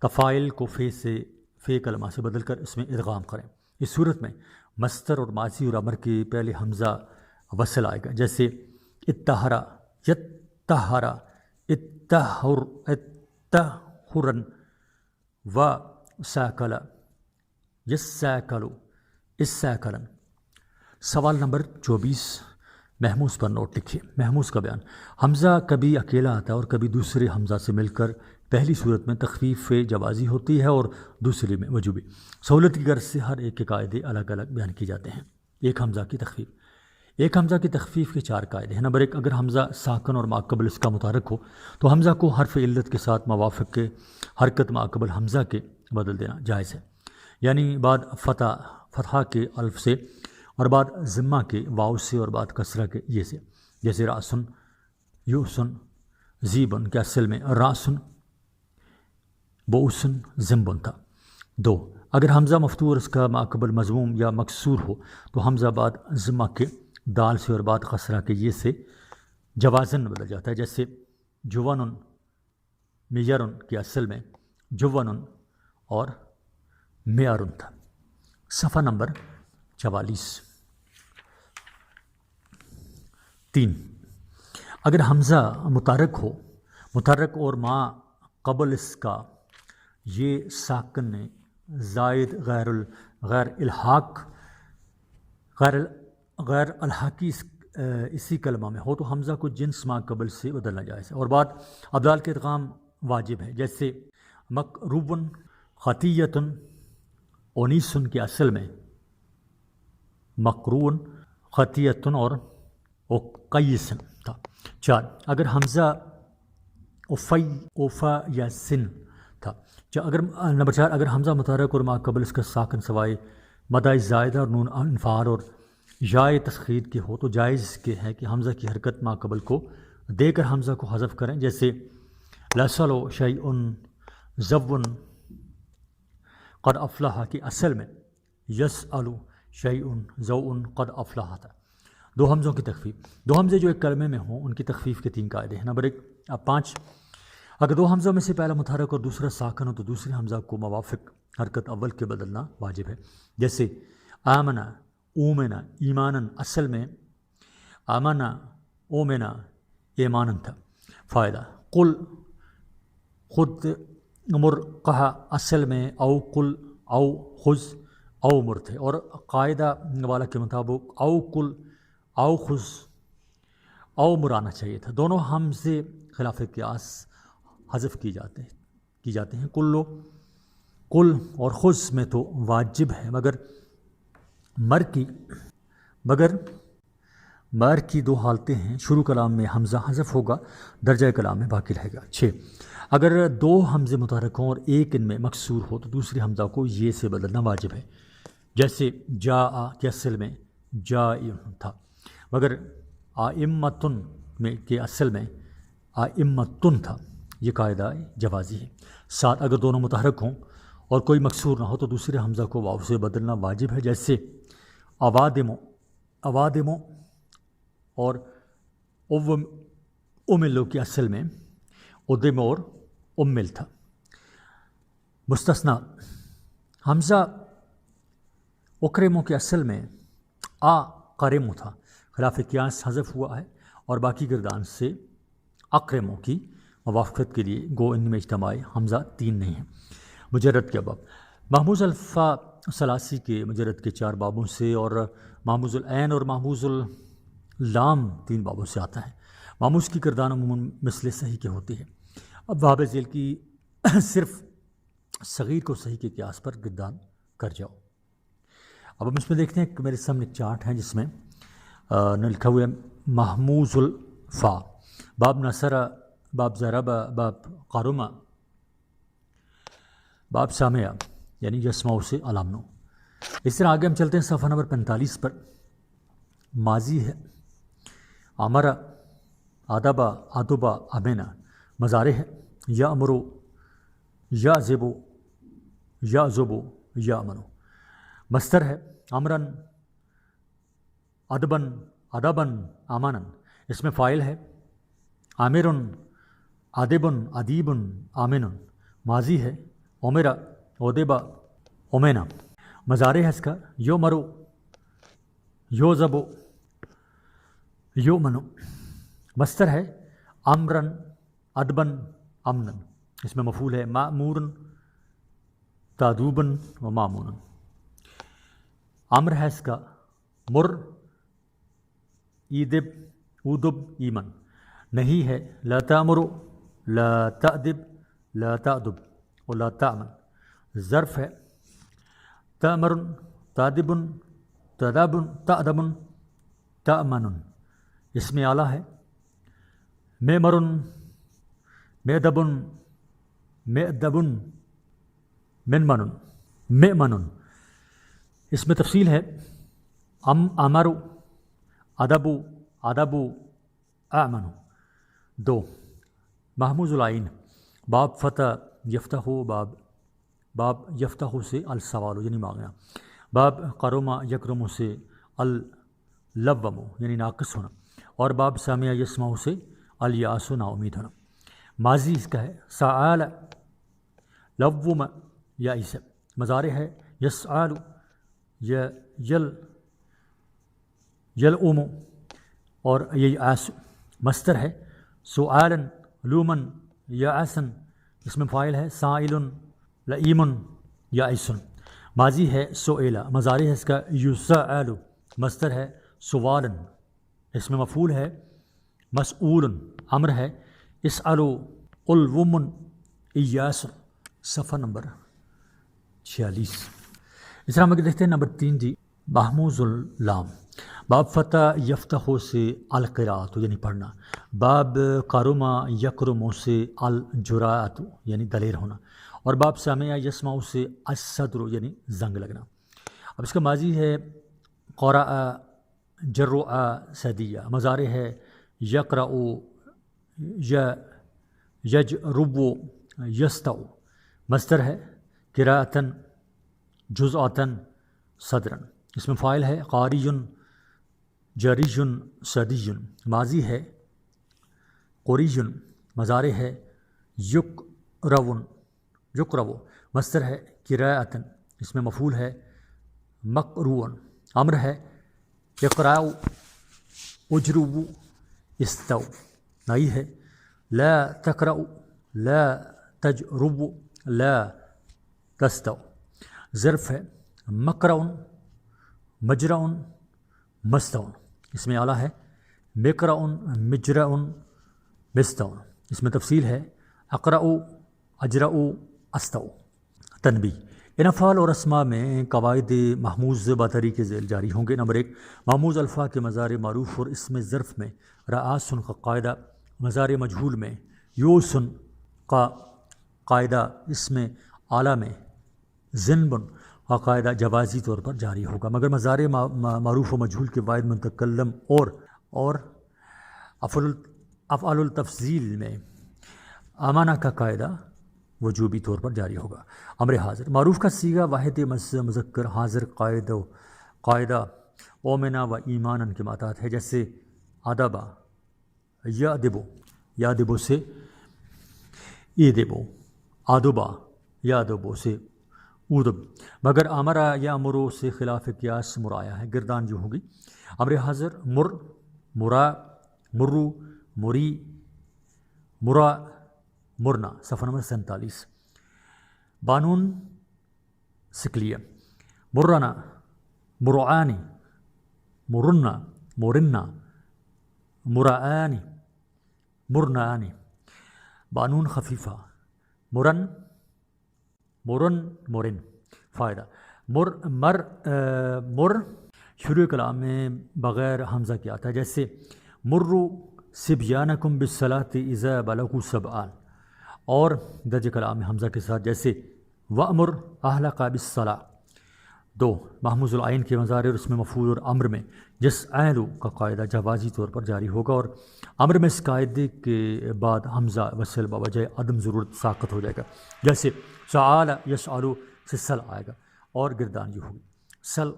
تفاعل کو فے کلمہ سے بدل کر اس میں ادغام کریں۔ اس صورت میں مصدر اور ماضی اور امر کے پہلے حمزہ وصل آئے گا، جیسے اتہرا، یتہرا، اتہرن و ساکلا، یساکلو، اساکلن۔ سوال نمبر 24، محموز پر نوٹ لکھیے۔ محموز کا بیان، حمزہ کبھی اکیلا آتا ہے اور کبھی دوسرے حمزہ سے مل کر پہلی صورت میں تخفیف جوازی ہوتی ہے اور دوسری میں وجوبی۔ سہولت کی غرض سے ہر ایک کے قاعدے الگ الگ بیان کیے جاتے ہیں۔ ایک حمزہ کی تخفیف، ایک حمزہ کی تخفیف کے 4 قاعدے ہیں۔ نمبر 1، اگر حمزہ ساکن اور ماقبل اس کا متحرک ہو تو حمزہ کو حرف علت کے ساتھ موافق کے حرکت ماقبل حمزہ کے بدل دینا جائز ہے، یعنی بعد فتحہ کے الف سے اور بعد ضمہ کے واؤ سے اور بعد کسرہ کے یہ سے، جیسے راسن یوسن زیبن کے اصل میں راسن بوسن زمبن تھا۔ 2، اگر حمزہ مفتوح اور اس کا ماقبل مضموم یا مکسور ہو تو حمزہ بعد ضمہ کے دال سے اور بعد کسرہ کے یہ سے جوازن بدل جاتا ہے، جیسے جوانن میارن کے اصل میں جوانن اور میارن تھا۔ صفحہ نمبر 44۔ 3، اگر حمزہ متحرک اور ما قبل اس کا یہ ساکن زائد غیر الحاقی اسی کلمہ میں ہو تو حمزہ کو جنس ما قبل سے بدلنا جائز ہے، اور بعد ابدال کے ادغام واجب ہے، جیسے مقروبن خطیتن اونیسن کے اصل میں مقرون خطیتن اور اوقیسن تھا۔ 4، اگر حمزہ اوفا یا سن تھا۔ نمبر 4، اگر حمزہ متحرک اور ما قبل اس کا ساکن سوائے مدہ زائدہ اور نون انفار اور یائے تسخیر کے ہو تو جائز کے ہے کہ حمزہ کی حرکت ما قبل کو دے کر حمزہ کو حذف کریں، جیسے لسلو شیئن زون قد افلح کی اصل میں یسألو شیئن زون قد افلح تھا۔ 2 حمزوں کی تخفیف۔ 2 حمزے جو ایک کلمے میں ہوں ان کی تخفیف کے 3 قاعدے ہیں۔ نمبر 5، اگر 2 حمزوں میں سے پہلا متحرک اور دوسرا ساکن ہو تو دوسرے حمزہ کو موافق حرکت اول کے بدلنا واجب ہے، جیسے آمنا اومنا ایمانن اصل میں آمنا اومنا ایمانن تھا۔ فائدہ، قل خود مر کہا اصل میں او قل او خذ او مر تھے، اور قاعدہ والا کے مطابق او قل او خذ او مر آنا چاہیے تھا۔ دونوں حمزے خلاف قیاس حذف کی جاتے ہیں۔ قل اور خذ میں تو واجب ہے، مگر مر کی 2 حالتیں ہیں۔ شروع کلام میں حمزہ حذف ہوگا، درجہ کلام میں باقی رہے گا۔ 6، اگر 2 حمزے متحرک ہوں اور ایک ان میں مکسور ہو تو دوسرے حمزہ کو یہ سے بدلنا واجب ہے، جیسے جا کے اصل میں جائن تھا، مگر آئمتن کے اصل میں آئمتن تھا۔ یہ قاعدہ جوازی ہے۔ 7، اگر دونوں متحرک ہوں اور کوئی مکسور نہ ہو تو دوسرے حمزہ کو واو سے بدلنا واجب ہے، جیسے اوادمو اور املو کے اصل میں ادم اور امل تھا۔ مستثنیٰ، حمزہ اکرمو کے اصل میں قرمو تھا، خلاف قیاس حذف ہوا ہے، اور باقی گردان سے اکرمو کی موافقت کے لیے گو ان میں اجتماع حمزہ 3 نہیں ہے۔ مجرد کے باب، محموز الفا ثلاثی کے مجرد کے 4 بابوں سے اور محموز العین اور محموز اللام 3 بابوں سے آتا ہے۔ محموز کی گردان عموماً مثل صحیح کے ہوتی ہے۔ اب باب ذیل کی صرف صغیر کو صحیح کے قیاس پر گردان کر جاؤ۔ اب ہم اس میں دیکھتے ہیں کہ میرے سامنے ایک چارٹ ہے جس میں لکھا ہوا ہے محموز الفا، باب نصرہ، باب ضربہ، باب قارمہ، باب سامعہ یعنی یسمعو سے علامنو۔ اس طرح آگے ہم چلتے ہیں صفحہ نمبر 45 پر۔ ماضی ہے امرا، ادبا، ادبا، امنا۔ مضارع ہے یامرو، یعذبو، یعذبو، یامنو۔ مصدر ہے امرن، ادبن، ادبن، امنن۔ اس میں فاعل ہے عامرن، ادبن، ادیبن، آمنن۔ ماضی ہے عمرا، ادبا، امنا۔ مضارع ہے اس کا یومرو، یوزبو، یومنو۔ مصدر ہے امرن، ادبن، امنن۔ اس میں مفعول ہے مأمورن، تادوبن و مامونن۔ امر ہے اس کا مر، ایدب، اودب، ایمن۔ نہیں ہے لا تأمرو، لا تأدب، لا تأدب و لا تأمن۔ ظرف ہے تأمرن، تادبن، تدابن، تأدبن، تأمن اس میں اعلیٰ ہے، معمر معدب معدب منمن مئمن اس میں تفصیل ہے، امر ادب ادب امن۔ 2 محموز العین باب فتح یفتح باب یفتح سے السوال یعنی مانگنا، باب قرما یکرم سے اللوم یعنی ناقص ہونا، اور باب سامع یسمع سے الیاس نا امید ہونا۔ ماضی اس کا ہے سآل لوم یائس، مضارع ہے یسآل یلؤم اور ییأس، مصدر ہے سؤالا لومن یأسن، اس میں فاعل ہے سائل لئیم یائس، ماضی ہے سئل، مضارع ہے اس کا یسأل، مصدر ہے سوالا، اس میں مفعول ہے مسئول، امر ہے اسألوا الوم ایاس۔ صفحہ نمبر 46۔ اس طرح ہم آگے دیکھتے ہیں نمبر 3 جی محموز اللام باب فتح یفتح سے القراءۃ یعنی پڑھنا، باب قرما یکرم سے الجراءۃ یعنی دلیر ہونا، اور باب سامع یسمع سے الصدر یعنی زنگ لگنا۔ اب اس کا ماضی ہے قرأ جرع صدیہ، مضارع ہے یقرأ یجرب یستع، مصدر ہے قراءۃ جزءۃ صدرا، اس میں فاعل ہے قاری جری صدی، ماضی ہے قری، مضارع ہے یقرو، مصدر ہے قراءۃ، اس میں مفعول ہے مقروء، امر ہے اقرأوا اجربوا استو، نئی ہے لا تقرأوا لا تجربوا لا تستو، ظرف ہے مقرع مجرع مستع، اس میں اعلیٰ ہے مقرع مجرع مستع، اس میں تفصیل ہے اقرأ اجرأ استو۔ تنبیہ ان افعال اور اسماء میں قواعد محموز بطریق ذیل جاری ہوں گے۔ نمبر 1 محموز الفاظ کے مضارع معروف اور اسم ظرف میں رآسن کا قاعدہ، مضارع مجہول میں یوسن کا قاعدہ، اسم اعلیٰ میں ذنبن کا قاعدہ جوازی طور پر جاری ہوگا، مگر مضارع معروف و مجہول کے واحد متکلم اور افعال التفضیل میں امانہ کا قاعدہ وجوبی طور پر جاری ہوگا۔ امر حاضر معروف کا صیغہ واحد مذکر حاضر قاعدہ اومنا و ایمانن کے ماتحت ہے، جیسے ادبا یادبو سے ایدبو، ادبا یادبو سے اودب، مگر امرا یا امرو سے خلاف قیاس مرایا ہے، گردان جو ہوگی۔ امر حاضر مرا مرو مری مرا مرنا، صفحہ نمبر 47۔ بانون سکلیہ مرنا مرعانی مرنا مرنا مرعانی مرنانی، بانون خفیفہ مرن مرن فائدہ مر شروع کلام میں بغیر حمزہ کے آتا ہے، جیسے مرو صبیانکم بالصلاۃ اذا بلغوا سبعان، اور درج کلام میں حمزہ کے ساتھ جیسے وأمر اہلک بالصلاۃ۔ 2 محموز العین کے مضارع اور اس میں مفعول اور امر میں جس عین کا قاعدہ جوازی طور پر جاری ہوگا، اور امر میں اس قاعدے کے بعد حمزہ وصل بوجہ عدم ضرورت ساقط ہو جائے گا، جیسے سعال یسعلو سے سل آئے گا، اور گردان یہ ہوگی سل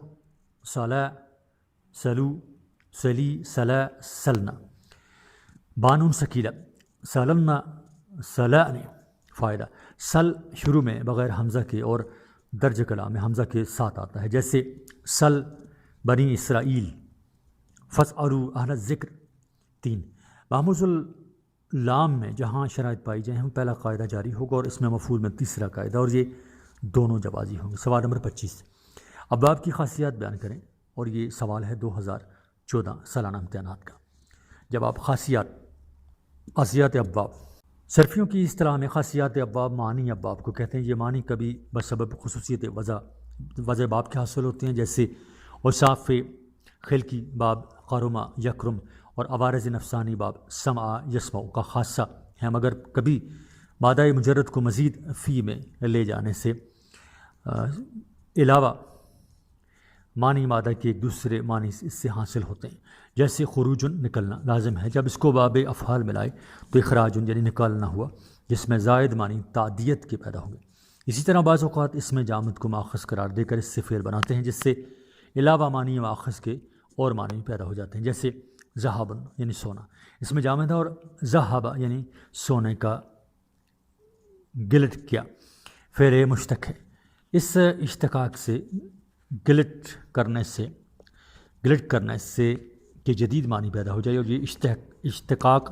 صلا سلو سلی سلا سلنا۔ بانون سکیلہ سلنا سلانی، فائدہ سل شروع میں بغیر حمزہ کے اور درج کلام میں حمزہ کے ساتھ آتا ہے، جیسے سل بنی اسرائیل فاسألوا اہل الذکر۔ 3 محموز اللام میں جہاں شرائط پائی جائیں ہم پہلا قاعدہ جاری ہوگا، اور اس میں مفعول میں تیسرا قاعدہ، اور یہ دونوں جوازی ہوں گے۔ سوال نمبر 25 ابواب کی خاصیات بیان کریں، اور یہ سوال ہے 2014 سالانہ امتحانات کا۔ جب آپ خاصیات ابواب، صرفیوں کی اصطلاح میں خاصیات ابواب معنی ابواب کو کہتے ہیں۔ یہ معنی کبھی بسبب خصوصیت وضع باب کے حاصل ہوتے ہیں، جیسے اوصاف خلقی باب قرما یکرم اور عوارض نفسانی باب سمع یسمع کا خاصہ ہیں، مگر کبھی مادہ مجرد کو مزید فی میں لے جانے سے علاوہ معنی مادہ کے ایک دوسرے معنی اس سے حاصل ہوتے ہیں، جیسے خروجن نکلنا لازم ہے، جب اس کو باب افعال ملائے تو اخراجن یعنی نکالنا ہوا، جس میں زائد معنی تعدیت کے پیدا ہوں گے۔ اسی طرح بعض اوقات اس میں جامد کو ماخذ قرار دے کر اس سے فعل بناتے ہیں، جس سے علاوہ معنی ماخذ کے اور معنی پیدا ہو جاتے ہیں، جیسے ذہابن یعنی سونا، اس میں جامد ہے، اور ذہابہ یعنی سونے کا گلٹ کیا فعل مشتق ہے۔ اس اشتقاق سے گلٹ کرنے سے کہ جدید معنی پیدا ہو جائے، اور یہ اشتقاق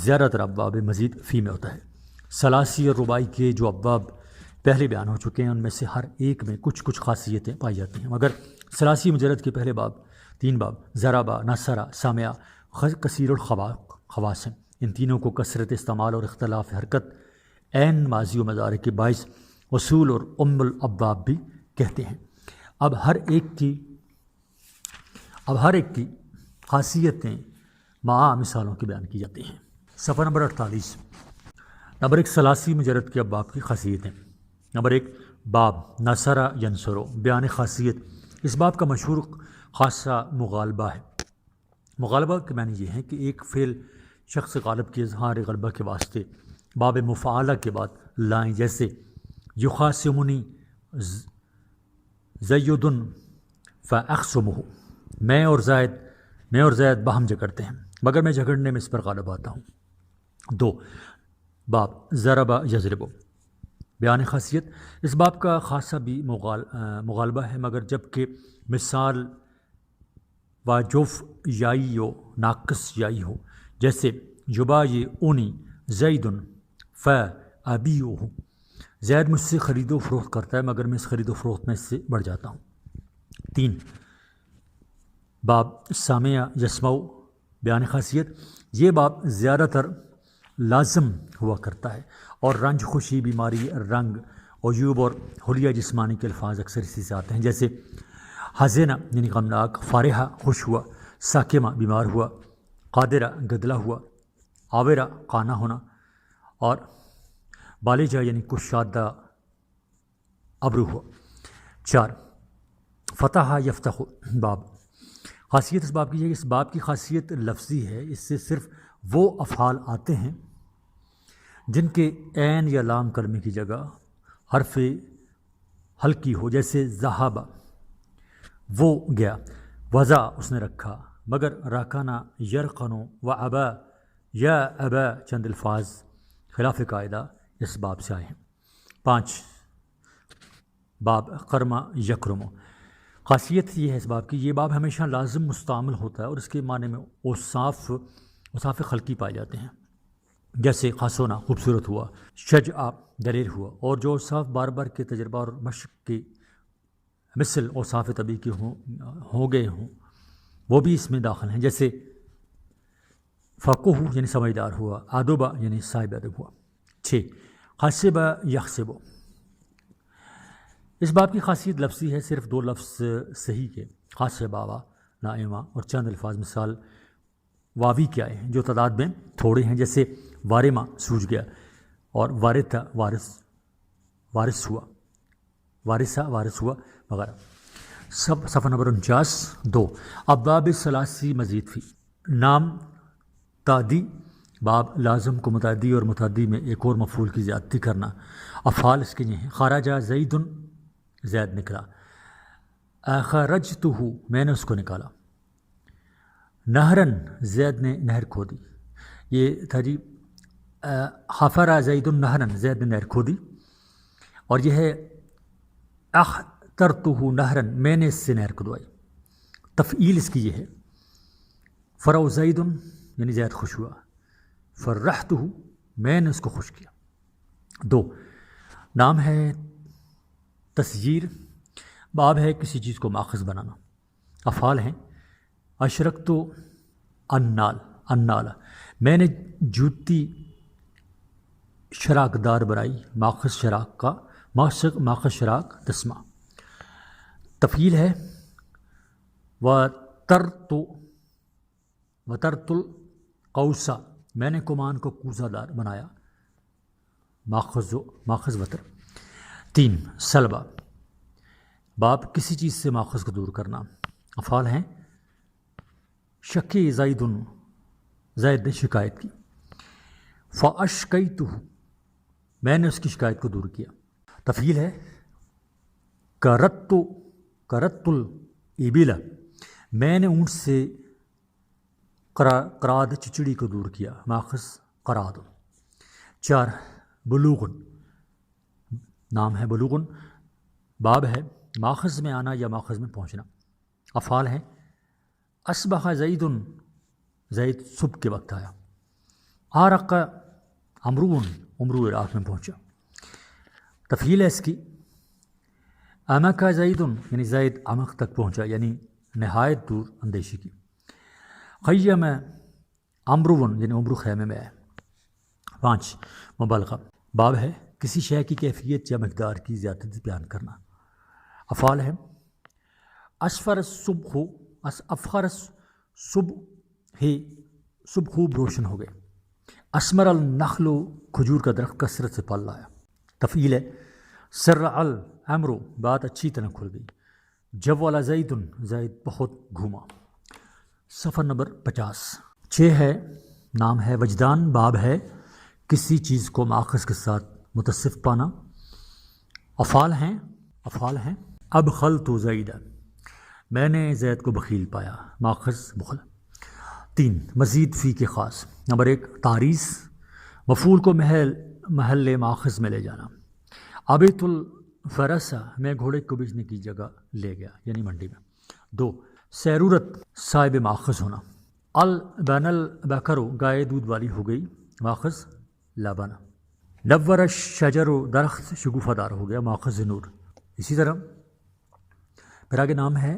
زیادہ تر ابواب مزید فی میں ہوتا ہے۔ ثلاثی اور رباعی کے جو ابواب پہلے بیان ہو چکے ہیں ان میں سے ہر ایک میں کچھ خاصیتیں پائی جاتی ہیں، مگر ثلاثی مجرد کے پہلے باب 3 باب ضربہ، نصرہ، سامعہ کثیر الخواص ہیں۔ ان تینوں کو کثرت استعمال اور اختلاف حرکت عین ماضی و مضارع کے باعث اصول اور ام الابواب بھی کہتے ہیں۔ اب ہر ایک کی خاصیتیں مع مثالوں کی بیان کی جاتی ہیں۔ صفحہ نمبر 48۔ نمبر 1 ثلاثی مجرد کے ابواب کی خاصیتیں۔ نمبر 1 باب نصرہ ینصرو، بیان خاصیت۔ اس باب کا مشہور خاصہ مغالبہ ہے۔ مغالبہ کے معنی یہ ہے کہ ایک فعل شخص غالب کے اظہار غلبہ کے واسطے باب مفعلہ کے بعد لائیں، جیسے یخاصمنی زید فاخصمہ، میں اور زید باہم جھگڑتے ہیں مگر میں جھگڑنے میں اس پر غالب آتا ہوں۔ 2 باب ضرب یضرب، بیان خاصیت۔ اس باب کا خاصہ بھی مغالبہ ہے، مگر جب کہ مثال واجوف یائی و ناقص یائی ہو، جیسے یبائی اونی زید فابیعہ، زید مجھ سے خرید و فروخت کرتا ہے مگر میں اس خرید و فروخت میں اس سے بڑھ جاتا ہوں۔ 3 باب سامع یسمع، بیان خاصیت۔ یہ باب زیادہ تر لازم ہوا کرتا ہے، اور رنج، خوشی، بیماری، رنگ، عیوب اور حلیہ جسمانی کے الفاظ اکثر اسی سے آتے ہیں، جیسے حزینہ یعنی غمناک، فارحہ خوش ہوا، ساکمہ بیمار ہوا، قادرہ گدلا ہوا، آورہ قانا ہونا، اور بالجہ یعنی کشادہ ابرو ہوا۔ 4 فتح یفتح باب، خاصیت اس باب کی ہے، اس باب کی خاصیت لفظی ہے، اس سے صرف وہ افعال آتے ہیں جن کے عین یا لام کلمے کی جگہ حرف ہلکی ہو، جیسے ذہب وہ گیا، وضع اس نے رکھا، مگر رکنا یرقنو و ابا یا ابا چند الفاظ خلاف قاعدہ اس باب سے آئے ہیں۔ 5 باب قرما یکرم، خاصیت یہ ہے اس باب کی، یہ باب ہمیشہ لازم مستعمل ہوتا ہے اور اس کے معنی میں اوصاف خلقی پائے جاتے ہیں، جیسے خاصونا خوبصورت ہوا، شجع دلیر ہوا، اور جو اوصاف بار بار کے تجربہ اور مشق کے مثل اوصاف طبی کے ہو گئے ہوں وہ بھی اس میں داخل ہیں، جیسے فقہ یعنی سمجھدار ہوا، ادب یعنی صاحب ادب ہوا۔ 6 حاسب یحسب، اس باب کی خاصیت لفظی ہے، صرف 2 لفظ صحیح کے، حاسبہ و نائمہ، اور چند الفاظ مثال واوی کے آئے ہیں جو تعداد میں تھوڑے ہیں، جیسے وارمہ سوج گیا، اور وارثہ وارث ہوا، وارثہ وارث ہوا وغیرہ۔ صفحہ نمبر 49۔ 2 ابواب ثلاثی مزید فی، نام تعدی باب لازم کو متعدی اور متعدی میں ایک اور مفعول کی زیادتی کرنا، افعال اس کے یہ ہیں، خرج زید، زید نکلا، اخرجتہ میں نے اس کو نکالا، نہرن زید نے نہر کھودی، یہ تھا جی حفر زید نہرن، زید نے نہر کھودی، اور یہ ہے اخترتہ نہرن، میں نے اس سے نہر کھدوائی، تفعیل اس کی یہ ہے، فرو زید یعنی زید خوش ہوا، فرحتہ میں نے اس کو خوش کیا۔ 2 نام ہے تسجیر باب ہے کسی چیز کو ماخذ بنانا، افعال ہیں، اشرکت النال، میں نے جوتی شراک دار بنائی، ماخذ شراک کا ماخذ شراک تسمہ، تفعیل ہے، و وترت القوسا، میں نے کمان کو کوزہ دار بنایا، ماخذ وتر۔ 3 سلبہ، باب کسی چیز سے ماخذ کو دور کرنا۔ افعال ہیں شکی زید نے شکایت کی، فاشکیتہ میں نے اس کی شکایت کو دور کیا۔ تفعیل ہے کرت الابل میں نے اونٹ سے قراد چچڑی کو دور کیا، ماخذ قراد۔ 4 بلوغن، نام ہے بلوغن، باب ہے ماخذ میں آنا یا ماخذ میں پہنچنا۔ افعال ہیں اصبح زید صبح کے وقت آیا، عرق عمرو عراق میں پہنچا۔ تفعیل ہے اس کی امک زید یعنی زید امک تک پہنچا، یعنی نہایت دور اندیشی کی۔ خیم عمرو یعنی عمرو خیمے میں ہے۔ 5 مبالغہ، باب ہے کسی شے کی کیفیت یا مقدار کی زیادتی بیان کرنا۔ افعال ہیں اسفر صبح خوب روشن ہو گئے، اسمر النخل کھجور کا درخت کثرت سے پھل لایا۔ تفعیل ہے سرع الامر بات اچھی طرح کھل گئی، جول زید بہت گھوما۔ صفحہ نمبر 50۔ 6 ہے نام ہے وجدان، باب ہے کسی چیز کو ماخذ کے ساتھ متصف پانا۔ افعال ہیں ابخلت زید میں نے زید کو بخیل پایا، ماخذ بخل۔ 3 مزید فی کے خاص۔ نمبر 1 تعریض، مفعول کو محل ماخذ میں لے جانا۔ ابیت الفرس میں گھوڑے کو بیچنے کی جگہ لے گیا، یعنی منڈی میں۔ 2 سیرورت صاحب ماخذ ہونا۔ البن البکر گائے دودھ والی ہو گئی، ماخذ لبنا۔ نور الشجر درخت شگوفہ دار ہو گیا، ماخذ نور۔ اسی طرح پھر آگے نام ہے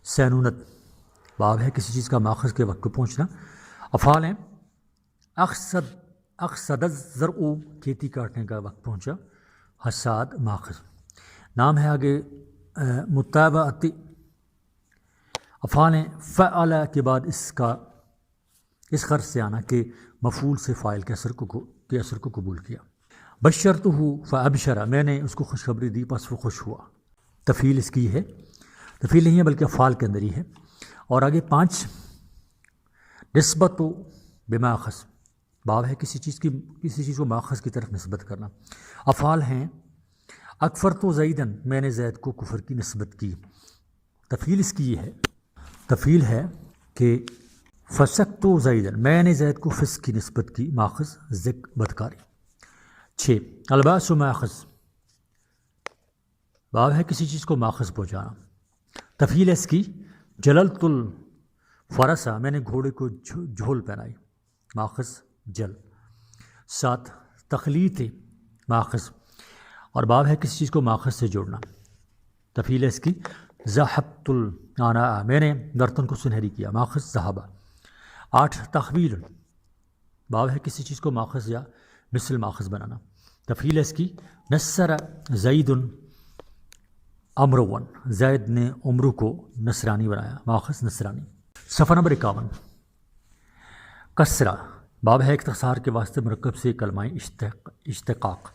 سینونت، باب ہے کسی چیز کا ماخذ کے وقت کو پہنچنا۔ افعال ہیں اقصد الزرع کھیتی کاٹنے کا وقت پہنچا، حساد ماخذ۔ نام ہے آگے متابعت۔ افعال ہیں فعل کے بعد اس غرض سے آنا کہ مفعول سے فاعل کے اثر کو قبول کیا۔ بشرتہ فابشر میں نے اس کو خوشخبری دی پس وہ خوش ہوا۔ تفعیل اس کی ہے، تفعیل نہیں ہے بلکہ افعال کے اندر ہی ہے۔ اور آگے 5 نسبت بماخذ، باب ہے کسی چیز کو ماخذ کی طرف نسبت کرنا۔ افعال ہیں اکفرت زیدن میں نے زید کو کفر کی نسبت کی۔ تفعیل اس کی یہ ہے، تفعیل ہے کہ فسقت زیدن میں نے زید کو فسق کی نسبت کی، ماخذ بدکاری۔ 6 الباس ماخذ، باب ہے کسی چیز کو ماخذ پہنچانا۔ تفعیل اس کی جللت الفرسا میں نے گھوڑے کو جھول پہنائی، ماخذ جل۔ 7 تخلیط ماخذ، اور باب ہے کسی چیز کو ماخذ سے جوڑنا۔ تفعیل اس کی ذہبت الاناء میں نے برتن کو سنہری کیا، ماخذ ذہبہ۔ 8 تحویل، باب ہے کسی چیز کو ماخذ یا مثل ماخذ بنانا۔ تفعیل اس کی نصر زید امرون زید نے عمرو کو نصرانی بنایا، ماخذ نصرانی۔ صفحہ نمبر 51 کسرہ، باب ہے اختصار کے واسطے مرکب سے کلمہ اشتقاق۔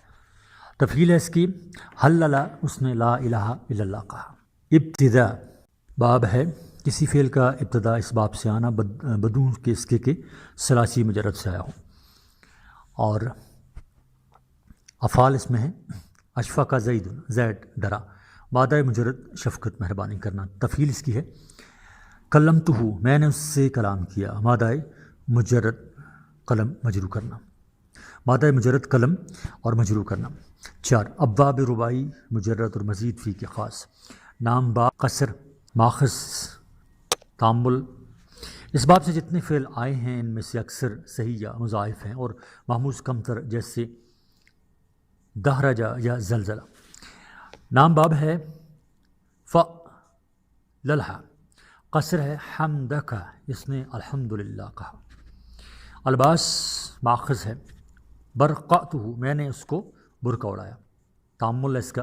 تفعیل ہے اس کی حلل اس نے لا الہ الا اللہ کہا۔ ابتدا، باب ہے کسی فعل کا ابتدا اس باب سے آنا بدون کے اس کے ثلاثی مجرد سے آیا ہو۔ اور افعال اس میں ہیں اشفق زید ڈرا، مادہ مجرد شفقت مہربانی کرنا۔ تفعیل اس کی ہے کلمتہ میں نے اس سے کلام کیا، مادہ مجرد قلم مجرور کرنا، مادہ مجرد قلم اور مجرور کرنا۔ 4 ابواب رباعی مجرد اور مزید فی کے خاص۔ نام باب قصر، ماخذ تامل۔ اس باب سے جتنے فعل آئے ہیں ان میں سے اکثر صحیح یا مضاعف ہیں اور محموز کمتر، جیسے دہرجہ یا زلزلہ۔ نام باب ہے فللہ، قصر ہے حمدک اس نے الحمدللہ کہا۔ الباس ماخذ ہے برقعتہ میں نے اس کو برقع اڑایا، تامل ہے اس کا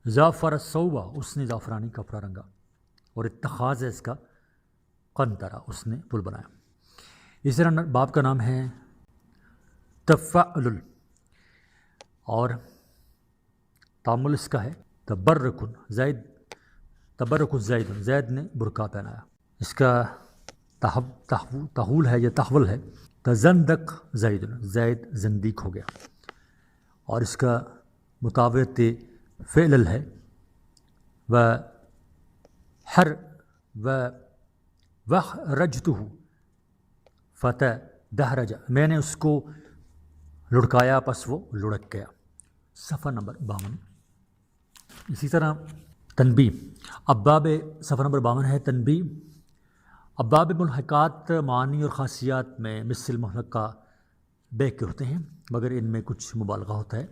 زعفر الصوبہ اس نے زعفرانی کپڑا رنگا، اور اتخاذ ہے اس کا قنطرہ، اس نے پل بنایا۔ اسی طرح باب کا نام ہے تفعل، اور تعامل اس کا ہے تبرکن، تبرک زید، زید نے برقع پہنایا۔ اس کا تحول ہے یا تحول ہے تزندق زید، زید زندیق ہو گیا۔ اور اس کا مطابق فعل ہے و ہر و وخرجتہ فتح دہرج، میں نے اس کو لڑکایا پس وہ لڑک گیا۔ صفحہ نمبر 52۔ اسی طرح تنبیہ، ابواب صفحہ نمبر 52 ہے تنبیہ۔ ابواب ملحقات معنی اور خاصیات میں مثل محلقہ بے کے ہوتے ہیں، مگر ان میں کچھ مبالغہ ہوتا ہے۔